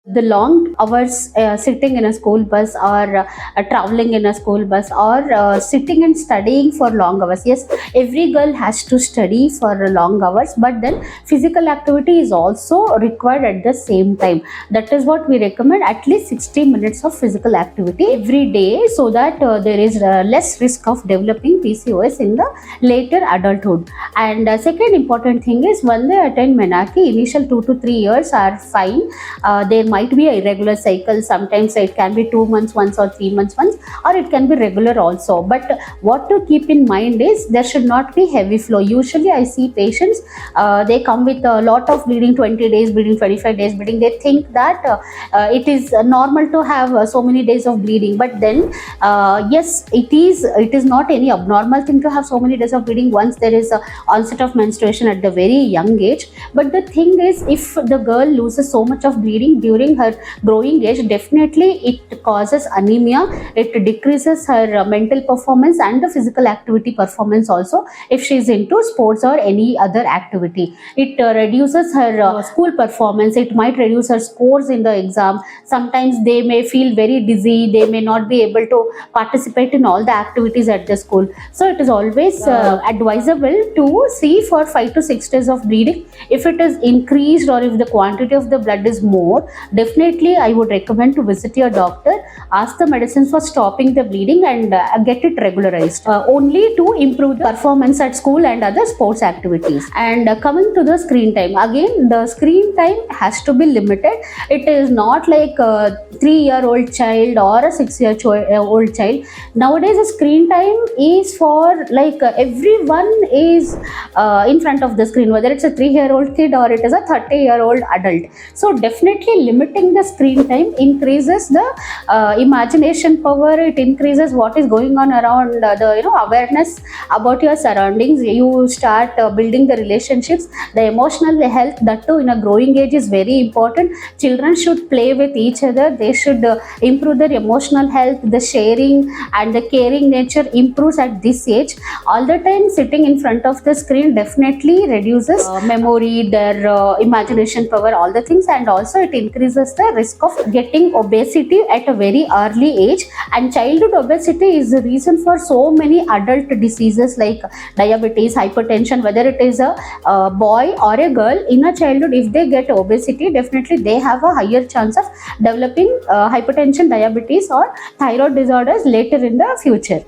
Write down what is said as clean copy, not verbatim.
The long hours sitting in a school bus or traveling in a school bus or sitting and studying for long hours. Yes, every girl has to study for long hours, but then physical activity is also required at the same time. That is what we recommend, at least 60 minutes of physical activity every day, so that there is less risk of developing PCOS in the later adulthood. And second important thing is, when they attend menarche, initial 2 to 3 years are fine. There might be a irregular cycle. Sometimes it can be 2 months once or 3 months once, or it can be regular also. But what to keep in mind is there should not be heavy flow. Usually I see patients, they come with a lot of bleeding, 20 days bleeding, 25 days bleeding. They think that it is normal to have so many days of bleeding, but then yes, it is not any abnormal thing to have so many days of bleeding once there is a onset of menstruation at the very young age. But the thing is, if the girl loses so much of bleeding during her growing age, definitely it causes anemia. It decreases her mental performance and the physical activity performance also, if she is into sports or any other activity. It reduces her school performance. It might reduce her scores in the exam. Sometimes they may feel very dizzy. They may not be able to participate in all the activities at the school. So it is always advisable to see for 5 to 6 days of bleeding. If it is increased or if the quantity of the blood is more, definitely I would recommend to visit your doctor, ask the medicines for stopping the bleeding, and get it regularized, only to improve the performance at school and other sports activities. And coming to the screen time, again the screen time has to be limited. It is not like a 3-year-old child or a 6-year-old child. Nowadays the screen time is for like everyone is in front of the screen, whether it's a 3-year-old kid or it is a 30-year-old adult. So definitely limiting the screen time increases the imagination power. It increases what is going on around, the awareness about your surroundings. You start building the relationships, the emotional health, that too in a growing age is very important. Children should play with each other. They should improve their emotional health. The sharing and the caring nature improves at this age. All the time sitting in front of the screen definitely reduces memory, their imagination power, all the things, and also it increases the risk of getting obesity at a very early age. And childhood obesity is the reason for so many adult diseases like diabetes, hypertension. Whether it is a boy or a girl, in a childhood, if they get obesity, definitely they have a higher chance of developing hypertension, diabetes, or thyroid disorders later in the future.